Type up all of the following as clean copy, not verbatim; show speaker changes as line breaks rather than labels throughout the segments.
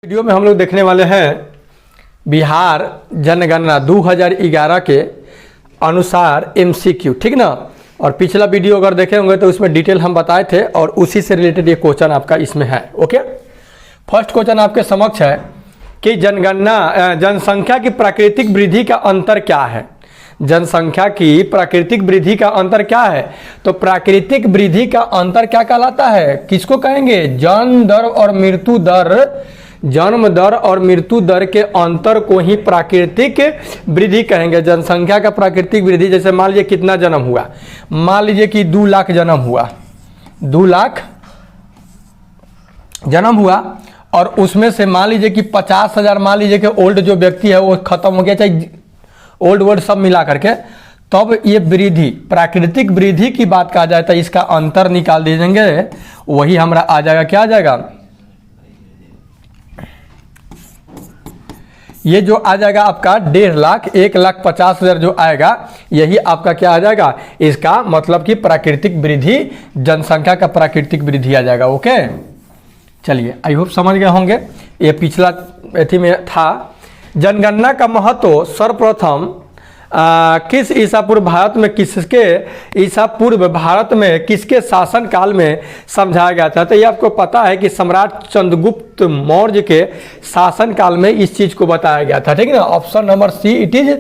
Video में हम लोग देखने वाले हैं बिहार जनगणना 2011 के अनुसार एमसीक्यू, ठीक ना। और पिछला वीडियो अगर देखे होंगे तो उसमें डिटेल हम बताए थे और उसी से रिलेटेड ये क्वेश्चन आपका इसमें है। ओके, फर्स्ट क्वेश्चन आपके समक्ष है कि जनसंख्या की प्राकृतिक वृद्धि का अंतर क्या है। जनसंख्या की प्राकृतिक वृद्धि का अंतर क्या है? तो प्राकृतिक वृद्धि का अंतर क्या कहलाता है, किसको कहेंगे? जन्म दर और मृत्यु दर, जन्म दर और मृत्यु दर के अंतर को ही प्राकृतिक वृद्धि कहेंगे। जनसंख्या का प्राकृतिक वृद्धि, जैसे मान लीजिए कितना जन्म हुआ, मान लीजिए कि 2 लाख जन्म हुआ, 2 लाख जन्म हुआ और उसमें से मान लीजिए कि 50,000 मान लीजिए कि ओल्ड जो व्यक्ति है वो खत्म हो गया, चाहे ओल्ड वर्ड सब मिला करके, तब ये वृद्धि प्राकृतिक वृद्धि की बात कहा जाए तो इसका अंतर निकाल दीजिएंगे, वही हमारा आ जाएगा, क्या आ जाएगा? ये जो आ जाएगा आपका 1.5 लाख, 1,50,000 जो आएगा, यही आपका क्या आ जाएगा? इसका मतलब कि प्राकृतिक वृद्धि, जनसंख्या का प्राकृतिक वृद्धि आ जाएगा। ओके, चलिए, आई होप समझ गए होंगे। ये पिछला एथी में था। जनगणना का महत्व सर्वप्रथम किस ईसा पूर्व भारत में, किसके ईसा पूर्व भारत में किसके शासन काल में समझाया गया था? तो ये आपको पता है कि सम्राट चंद्रगुप्त मौर्य के शासन काल में इस चीज को बताया गया था, ठीक है ना। Option number see it is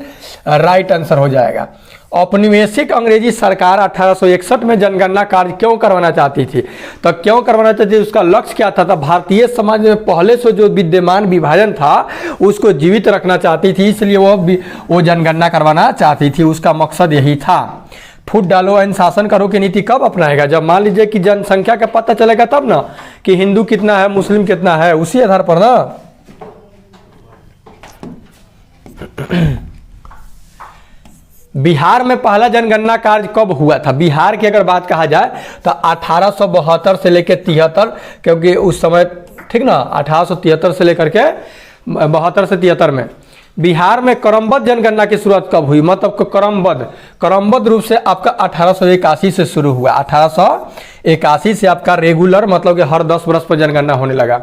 right answer हो जाएगा। औपनिवेशिक अंग्रेजी सरकार 1861 में जनगणना कार्य क्यों करवाना चाहती थी? तो क्यों करवाना चाहती थी, उसका लक्ष्य क्या था? भारतीय समाज में पहले से जो विद्यमान विभाजन था उसको जीवित रखना चाहती थी, इसलिए वो जनगणना करवाना चाहती थी। उसका मकसद यही था। फूट डालो एंड शासन करो की नीति कब अपनाएगा? जब मान लीजिए कि जनसंख्या का पता चलेगा तब ना, कि हिंदू कितना है, मुस्लिम कितना है, उसी आधार पर ना। बिहार में पहला जनगणना कार्य कब हुआ था? बिहार की अगर बात कहा जाए तो 1872 से लेकर 73, क्योंकि उस समय, ठीक ना, 1873 से लेकर के 72 से 73 में बिहार में क्रमबद्ध जनगणना की शुरुआत कब हुई? मतलब क्रमबद्ध रूप से आपका 1881 से शुरू हुआ। 1881 से आपका रेगुलर, मतलब कि हर 10 वर्ष पर जनगणना होने लगा।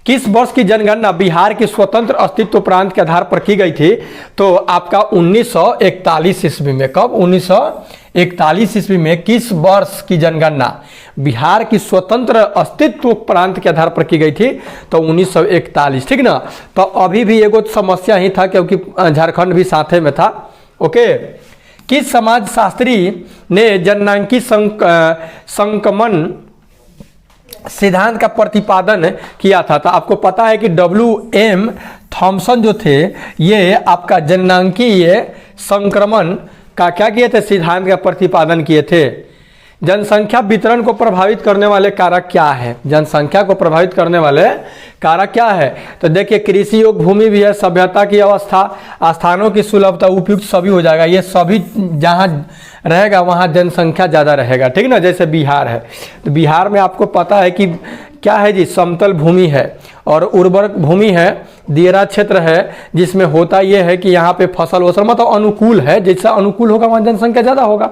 किस वर्ष की जनगणना बिहार के स्वतंत्र अस्तित्व प्रांत के आधार पर की गई थी? तो आपका 1941 ईस्वी में। कब? 1941 ईस्वी में किस वर्ष की जनगणना बिहार की स्वतंत्र अस्तित्व प्रांत के आधार पर की गई थी? तो 1941, ठीक ना। तो अभी भी एगो समस्या ही था, क्योंकि झारखंड भी साथे में था। ओके, किस समाज शास्त्री ने जननांकी संक्रमण सिद्धांत का प्रतिपादन किया था? तो आपको पता है कि WM थॉमसन जो थे, ये आपका जननांकीय संक्रमण का क्या किए थे? सिद्धांत का प्रतिपादन किए थे। जनसंख्या वितरण को प्रभावित करने वाले कारक क्या है? जनसंख्या को प्रभावित करने वाले कारक क्या है? तो देखिए, कृषि योग्य भूमि भी है, सभ्यता की अवस्था, स्थानों की सुलभता, उपयुक्त सभी हो जाएगा। ये सभी जहाँ रहेगा वहाँ जनसंख्या ज़्यादा रहेगा, ठीक ना। जैसे बिहार है, तो बिहार में आपको पता है कि क्या है जी, समतल भूमि है और उर्वरक भूमि है, दियरा क्षेत्र है, जिसमें होता यह है कि यहाँ पे फसल वसल मतलब अनुकूल है, जैसा अनुकूल होगा वहाँ जनसंख्या ज़्यादा होगा।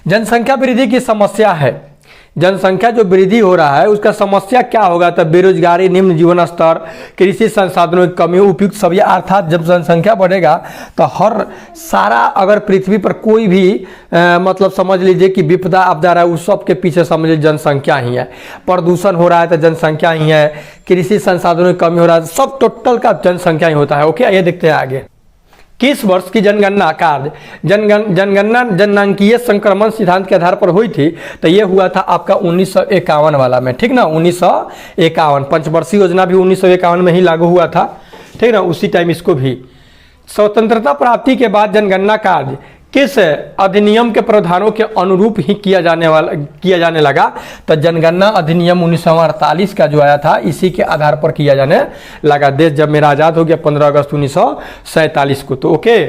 जनसंख्या वृद्धि की समस्या है, जनसंख्या जो वृद्धि हो रहा है उसका समस्या क्या होगा? तो बेरोजगारी, निम्न जीवन स्तर, कृषि संसाधनों की कमी, उपयुक्त सभी। अर्थात जब जनसंख्या बढ़ेगा तो हर सारा, अगर पृथ्वी पर कोई भी मतलब समझ लीजिए कि विपदा आपदा रहा है, उस सब के पीछे समझ लीजिए जनसंख्या ही है। प्रदूषण हो रहा है तो जनसंख्या ही है, कृषि संसाधनों की कमी हो रहा है, सब टोटल का जनसंख्या ही होता है। ओके, ये देखते हैं आगे। किस वर्ष की जनगणना कार्य जनगणना जननांकीय संक्रमण सिद्धांत के आधार पर हुई थी? तो ये हुआ था आपका 1951 वाला में, ठीक ना। 1951 पंचवर्षीय योजना भी 1951 में ही लागू हुआ था, ठीक ना। उसी टाइम इसको भी। स्वतंत्रता प्राप्ति के बाद जनगणना कार्य किस अधिनियम के प्रावधानों के अनुरूप ही किया जाने लगा? तो जनगणना अधिनियम 1948 का जो आया था, इसी के आधार पर किया जाने लगा। देश जब मेरा आज़ाद हो गया 15 अगस्त 1947 को। तो ओके,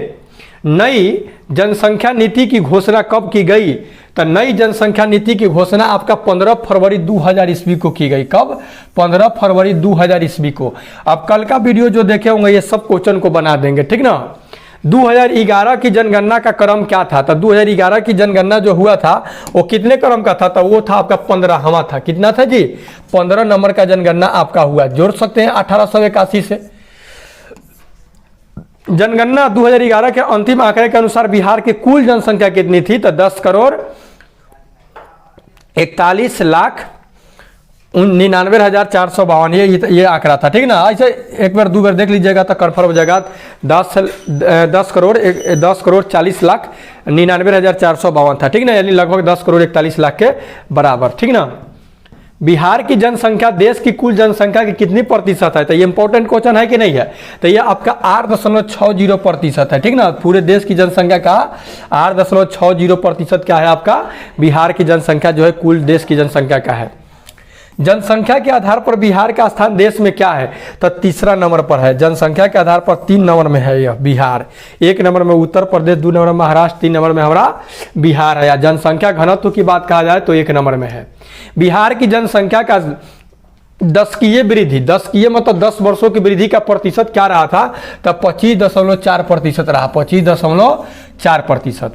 नई जनसंख्या नीति की घोषणा कब की गई? तो नई जनसंख्या नीति की घोषणा आपका 15 फरवरी 2000 ईस्वी को की गई। कब? 15 फरवरी 2000 ईस्वी को। अब कल का वीडियो जो देखे होंगे ये सब क्वेश्चन को बना देंगे, ठीक ना। 2011 की जनगणना का क्रम क्या था? तो 2011 की जनगणना जो हुआ था वो कितने क्रम का था? तो वो था आपका 15वां था। कितना था जी? 15 नंबर का जनगणना आपका हुआ। जोड़ सकते हैं 1881 से। जनगणना 2011 के अंतिम आंकड़े के अनुसार बिहार की कुल जनसंख्या कितनी थी? तो 10,41,99,452 ये आंकड़ा था। ठीक ना? ऐसे एक बार दो बार देख लीजिएगा तो कन्फर्म हो जाएगा। 10,40,99,452 था। ठीक ना? यानी लगभग 10,41 लाख के बराबर। ठीक ना? बिहार की जनसंख्या देश की कुल जनसंख्या की कितनी प्रतिशत है? तो ये इंपॉर्टेंट क्वेश्चन है कि नहीं है? तो ये आपका 8.60% है। ठीक ना? पूरे देश की जनसंख्या का 8.60% क्या है आपका? बिहार की जनसंख्या जो है कुल देश की जनसंख्या का है। जनसंख्या के आधार पर बिहार का स्थान देश में क्या है? तो तीसरा नंबर पर है। जनसंख्या के आधार पर 3 नंबर में है यह बिहार। 1 नंबर में उत्तर प्रदेश, 2 नंबर में महाराष्ट्र, 3 नंबर में हमारा बिहार है। या जनसंख्या घनत्व की बात कहा जाए तो 1 नंबर में है। बिहार की जनसंख्या का दशकीय वृद्धि, दशकीय मतलब 10 वर्षों की वृद्धि का प्रतिशत क्या रहा था? तो 25.4% रहा। 25.4%।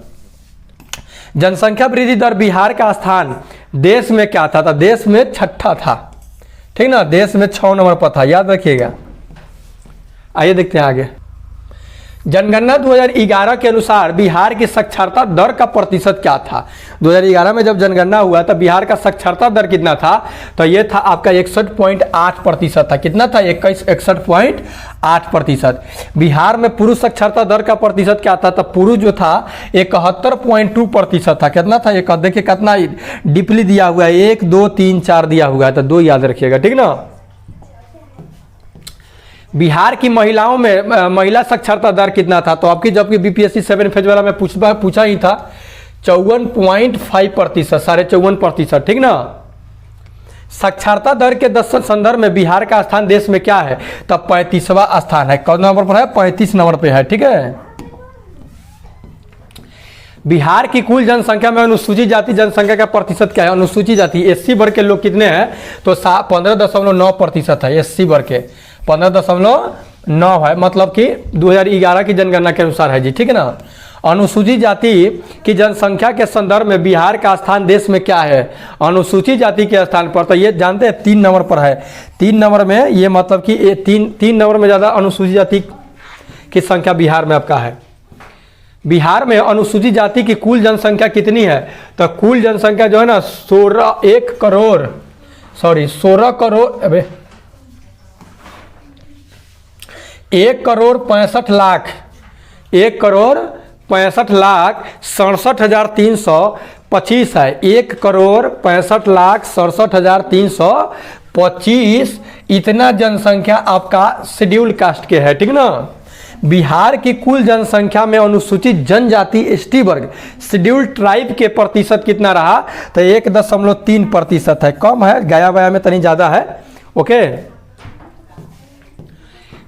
जनसंख्या वृद्धि दर बिहार का स्थान देश में क्या था? तो देश में 6ठा था। ठीक ना? देश में 6 नंबर पर था, याद रखिएगा। आइए देखते हैं आगे। जनगणना 2011 के अनुसार बिहार की साक्षरता दर का प्रतिशत क्या था? 2011 में जब जनगणना हुआ तो बिहार का साक्षरता दर कितना था? तो ये था आपका 61.8% था। कितना था? 61.8%। बिहार में पुरुष साक्षरता दर का प्रतिशत क्या था? तो पुरुष जो था 71.2% था। कितना था? एक देखिए कितना डीपली दिया हुआ है, 1 2 3 4 दिया हुआ है, तो 2 याद रखिएगा। ठीक ना? बिहार की महिलाओं में महिला साक्षरता दर कितना था? तो आपकी जबकि बीपीएससी 7 फेज वाला में पूछा ही था 54.5%, 54.5%। ठीक ना? साक्षरता दर के 10 संदर्भ में बिहार का स्थान देश में क्या है? तब 35वां स्थान है। कौन नंबर पर है? 35 नंबर पे है। ठीक है? बिहार की कुल जनसंख्या में अनुसूचित जाति जनसंख्या का प्रतिशत क्या है? अनुसूचित जाति एससी वर्ग के लोग कितने हैं? तो 15.9% है। एससी वर्ग के 15.9 है, मतलब कि 2011 की जनगणना के अनुसार है जी। ठीक है ना? अनुसूचित जाति की जनसंख्या के संदर्भ में बिहार का स्थान देश में क्या है? अनुसूचित जाति के स्थान पर, तो ये जानते हैं 3 नंबर पर है। 3 नंबर में ये मतलब कि 3 नंबर में ज़्यादा अनुसूचित जाति की संख्या बिहार में आपका है। बिहार में अनुसूचित जाति की कुल जनसंख्या कितनी है? तो कुल जनसंख्या जो है ना 16 करोड़ 1,65,67,325 है। 1,65,67,325 इतना जनसंख्या आपका शेड्यूल कास्ट के है। ठीक ना? बिहार की कुल जनसंख्या में अनुसूचित जनजाति एसटी वर्ग शेड्यूल ट्राइब के प्रतिशत कितना रहा? तो 1.3% है। कम है, गया वया में तनी ज़्यादा है। ओके?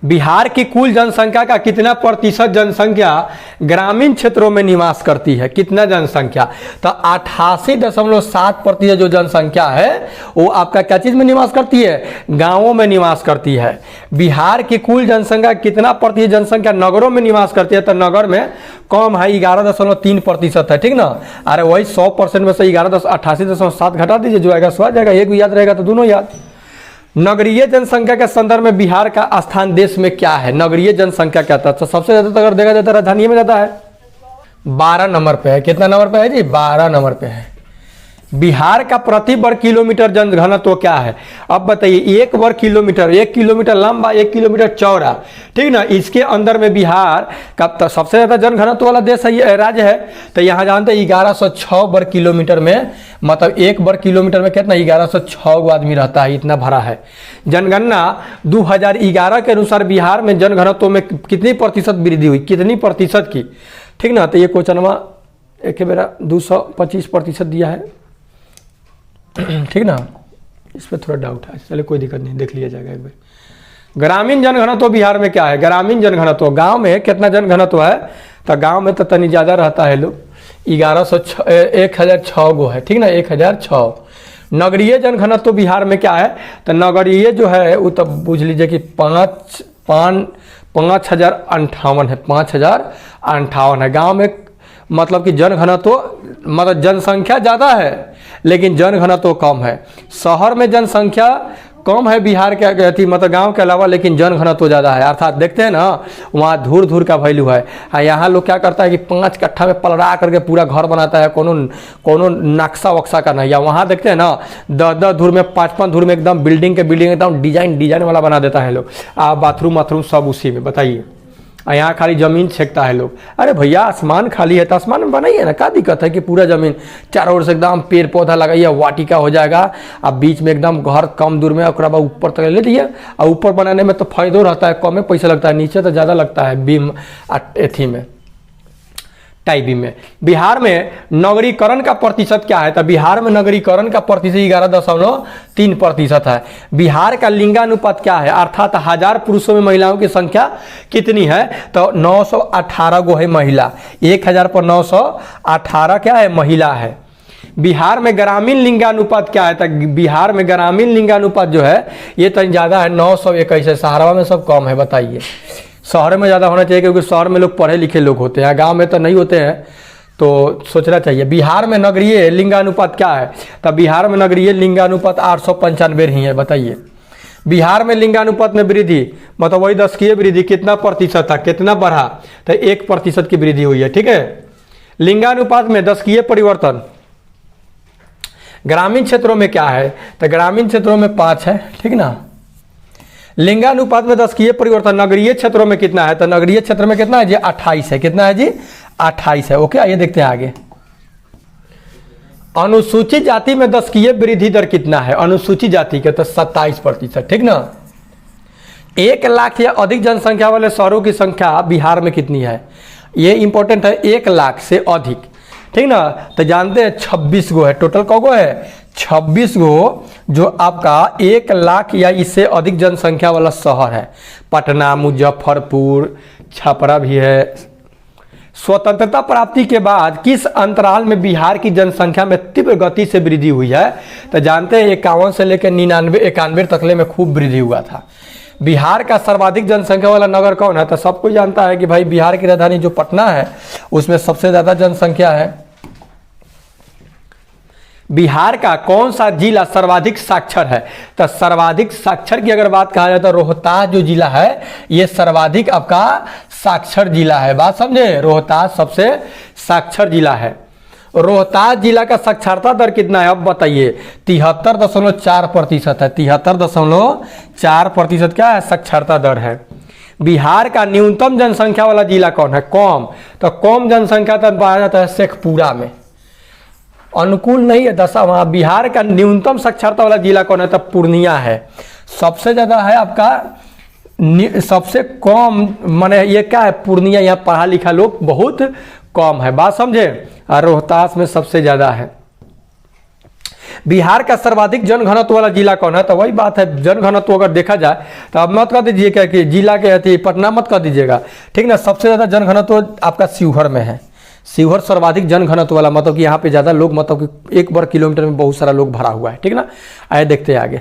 बिहार की कुल जनसंख्या का कितना प्रतिशत जनसंख्या ग्रामीण क्षेत्रों में निवास करती है? कितना जनसंख्या? तो 88.7% जो जनसंख्या है वो आपका क्या चीज में निवास करती है? गांवों में निवास करती है। बिहार की कुल जनसंख्या कितना प्रतिशत जनसंख्या नगरों में निवास करती है? तो नगर में कम है, 11.3% है। ठीक ना? अरे वही 100% में से 88.7 घटा दीजिए, जो आएगा सो आ जाएगा। एक याद रहेगा तो दोनों याद। नगरीय जनसंख्या के संदर्भ में बिहार का स्थान देश में क्या है? नगरीय जनसंख्या क्या था? तो सबसे ज्यादा अगर देखा जाए तो राजधानी में ज्यादा है, 12 नंबर पे है। कितना नंबर पे है जी? 12 नंबर पे है। बिहार का प्रति वर्ग किलोमीटर जनघनत्व क्या है? अब बताइए, 1 वर्ग किलोमीटर, 1 किलोमीटर लंबा, 1 किलोमीटर चौड़ा। ठीक ना? इसके अंदर में बिहार का तो सबसे ज्यादा जनघनत्व वाला देश है, राज्य है। तो यहाँ जानते हैं 1106 वर्ग किलोमीटर में, मतलब 1 वर्ग किलोमीटर में कितना? 1106 आदमी रहता है, इतना भरा है। जनगणना 2011 के अनुसार बिहार में जनघनत्व में कितनी प्रतिशत वृद्धि हुई? कितनी प्रतिशत की? ठीक ना? तो ये क्वेश्चन एक बेरा 225% दिया है। ठीक ना? इस पर थोड़ा डाउट है, चलिए कोई दिक्कत नहीं, देख लिया जाएगा एक बार। ग्रामीण जनघनत्व बिहार में क्या है? ग्रामीण जनघनत्व गांव में कितना जनघनत्व है? तो गांव में तो तनी ज़्यादा रहता है लोग, 1006 गो है। ठीक ना? 1006। नगरीय जनघनत्व बिहार में क्या है? तो नगरीय जो है वो तो बुझ लीजिए कि 5058 है, 5058 है। गांव में मतलब कि जनघनत्व मतलब जनसंख्या ज़्यादा है लेकिन जनघनत्व कम है। शहर में जनसंख्या कम है बिहार के थी मतलब गांव के अलावा, लेकिन जनघनत्व ज़्यादा है। अर्थात देखते हैं ना वहाँ धूर धूर का वैल्यू है। यहाँ लोग क्या करता है कि 5 कट्ठा में पलड़ा करके पूरा घर बनाता है, कोनो नक्शा वक्शा का नहीं। या वहाँ देखते हैं ना 10 धूर में 5 धूर में एकदम बिल्डिंग एकदम डिजाइन वाला बना देता है लोग। बाथरूम वाथरूम सब उसी में, बताइए। यहाँ खाली ज़मीन छेकता है लोग। अरे भैया आसमान खाली है तो आसमान में बनाइए ना, क्या दिक्कत है कि पूरा ज़मीन चारों ओर से एकदम पेड़ पौधा लगाइए, वाटिका हो जाएगा। अब बीच में एकदम घर कम दूर में और बाद ऊपर तक ले लीजिए। और ऊपर बनाने में तो फायदो रहता है, कम पैसा लगता है, नीचे तो ज़्यादा लगता है बीम एथी में टाई बीम में। बिहार में नगरीकरण का प्रतिशत क्या है? तो बिहार में नगरीकरण का प्रतिशत 11.3% है। बिहार का लिंगानुपात क्या है? अर्थात 1000 पुरुषों में महिलाओं की संख्या कितनी है? तो 918 गो है महिला। 1000 पर 918 क्या है? महिला है। बिहार में ग्रामीण लिंगानुपात क्या है? तो बिहार में ग्रामीण लिंगानुपात जो है ये तो ज़्यादा है, 921 है। सहारा में सब कम है, बताइए। शहर में ज़्यादा होना चाहिए क्योंकि शहर में लोग पढ़े लिखे लोग होते हैं, गांव में तो नहीं होते हैं, तो सोचना चाहिए। बिहार में नगरीय लिंगानुपात क्या है? तो बिहार में नगरीय लिंगानुपात 895 ही है, बताइए। बिहार में लिंगानुपात में वृद्धि मतलब वही 10 वृद्धि कितना प्रतिशत था, कितना बढ़ा? तो 1% की वृद्धि हुई है, ठीक है। लिंगानुपात में 10 परिवर्तन ग्रामीण क्षेत्रों में क्या है? तो ग्रामीण क्षेत्रों में 5 है, ठीक ना। लिंगानुपात में 10 परिवर्तन नगरीय क्षेत्रों में कितना है? तो नगरीय क्षेत्र में कितना है जी? 28 है। कितना है जी? 28 है। ओके, आइए देखते हैं आगे। अनुसूचित जाति में 10 वृद्धि दर कितना है? अनुसूचित जाति के तो 27%, ठीक ना। 1 लाख या अधिक जनसंख्या वाले शहरों की संख्या बिहार में कितनी है? ये इंपॉर्टेंट है, 1 लाख से अधिक, ठीक ना। तो जानते हैं 26 गो है। टोटल कौगो है? 26 गो जो आपका 1 लाख या इससे अधिक जनसंख्या वाला शहर है। पटना, मुजफ्फरपुर, छपरा भी है। स्वतंत्रता प्राप्ति के बाद किस अंतराल में बिहार की जनसंख्या में तीव्र गति से वृद्धि हुई है? तो जानते हैं 51 से लेकर 91 तकले में खूब वृद्धि हुआ था। बिहार का सर्वाधिक जनसंख्या वाला नगर कौन है? तो सबको जानता है कि भाई बिहार की राजधानी जो पटना है उसमें सबसे ज्यादा जनसंख्या है। बिहार का कौन सा जिला सर्वाधिक साक्षर है? तो सर्वाधिक साक्षर की अगर बात कहा जाए तो रोहतास जो जिला है ये सर्वाधिक आपका साक्षर जिला है। बात समझे? रोहतास सबसे साक्षर जिला है। रोहतास जिला का साक्षरता दर कितना है अब बताइए? 73.4% है। 73.4% क्या है? साक्षरता दर है। बिहार का न्यूनतम जनसंख्या वाला जिला कौन है? कौम। तो कौम जनसंख्या तक पाया जाता है शेखपुरा में। अनुकूल नहीं है दशा वहाँ। बिहार का न्यूनतम साक्षरता वाला जिला कौन है? तो पूर्णिया है। सबसे ज़्यादा है आपका सबसे कम माने ये क्या है? पूर्णिया। यहाँ पढ़ा लिखा लोग बहुत कम है। बात समझे? और रोहतास में सबसे ज़्यादा है। बिहार का सर्वाधिक जनघनत्व वाला जिला कौन है? तो वही बात है, जनघनत्व अगर देखा जाए तो अब मत कह दीजिए क्या कि जिला के थी पटना मत कह दीजिएगा, ठीक ना। सबसे ज़्यादा जनघनत्व आपका शिवहर में है। शिवहर सर्वाधिक जनघनत्व वाला मतलब कि यहाँ पे ज़्यादा लोग मतलब कि 1 वर्ग किलोमीटर में बहुत सारा लोग भरा हुआ है, ठीक ना। आइए देखते हैं आगे।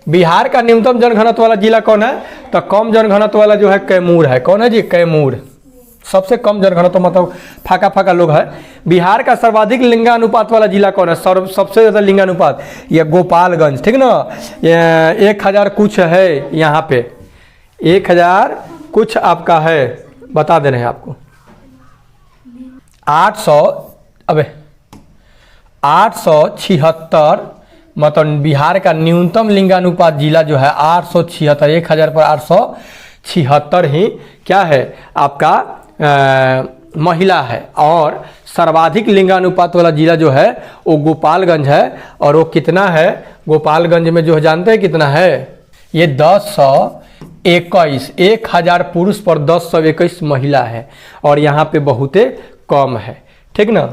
बिहार का न्यूनतम जनघनत्व वाला जिला कौन है? तो कम जनघनत्व वाला जो है कैमूर है। कौन है जी? कैमूर। सबसे कम जनघनत्व मतलब फाका फाका लोग है। बिहार का सर्वाधिक लिंगानुपात वाला जिला कौन है? सबसे ज़्यादा लिंगानुपात ये गोपालगंज, ठीक ना। 1000 कुछ है यहाँ पे, 1000 कुछ आपका है, बता दे रहे हैं आपको। 876 मतलब बिहार का न्यूनतम लिंगानुपात जिला जो है 876, 1000 पर 876 ही क्या है आपका महिला है। और सर्वाधिक लिंगानुपात वाला जिला जो है वो गोपालगंज है। और वो कितना है? गोपालगंज में जो जानते हैं कितना है? ये 1021, 1000 पुरुष पर 1021 महिला है। और यहाँ पे बहुत कम है, ठीक ना।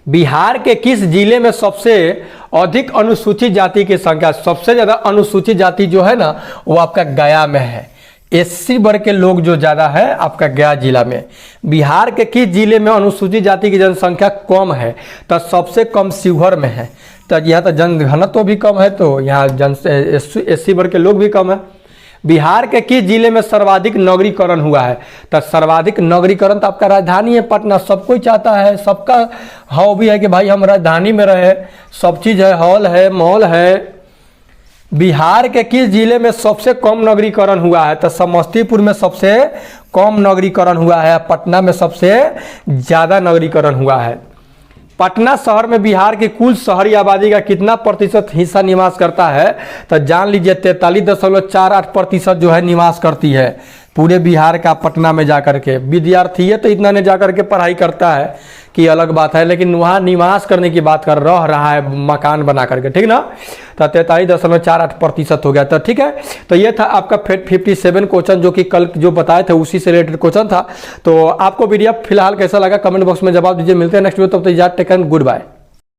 बिहार के किस जिले में सबसे अधिक अनुसूचित जाति की संख्या? सबसे ज़्यादा अनुसूचित जाति जो है ना वो आपका गया में है। एससी वर्ग के लोग जो ज़्यादा है आपका गया जिला में। बिहार के किस जिले में अनुसूचित जाति की जनसंख्या कम है? तो सबसे कम शिवहर में है, तो यहाँ तो जनघनत्व भी कम है, तो यहाँ SC वर्ग के लोग भी कम है। बिहार के किस जिले में सर्वाधिक नगरीकरण हुआ है? तो सर्वाधिक नगरीकरण तो आपका राजधानी है पटना, सब कोई चाहता है, सबका हॉबी है कि भाई हम राजधानी में रहे, सब चीज़ है, हॉल है, मॉल है। बिहार के किस जिले में सबसे कम नगरीकरण हुआ है? तो समस्तीपुर में सबसे कम नगरीकरण हुआ है, पटना में सबसे ज़्यादा नगरीकरण हुआ है। पटना शहर में बिहार की कुल शहरी आबादी का कितना प्रतिशत हिस्सा निवास करता है? तो जान लीजिए 43.48% जो है निवास करती है पूरे बिहार का पटना में जाकर के। विद्यार्थी है तो इतना ने जाकर के पढ़ाई करता है कि अलग बात है, लेकिन वहाँ निवास करने की बात कर रहा है मकान बना करके, ठीक ना। तो 43.48% हो गया। तो ठीक है, तो ये था आपका 57 क्वेश्चन जो कि कल जो बताए थे उसी से रिलेटेड क्वेश्चन था। तो आपको वीडियो फिलहाल कैसा लगा कमेंट बॉक्स में जवाब दीजिए। मिलते हैं नेक्स्ट वीडियो, तब तक टेक केयर, गुड बाय।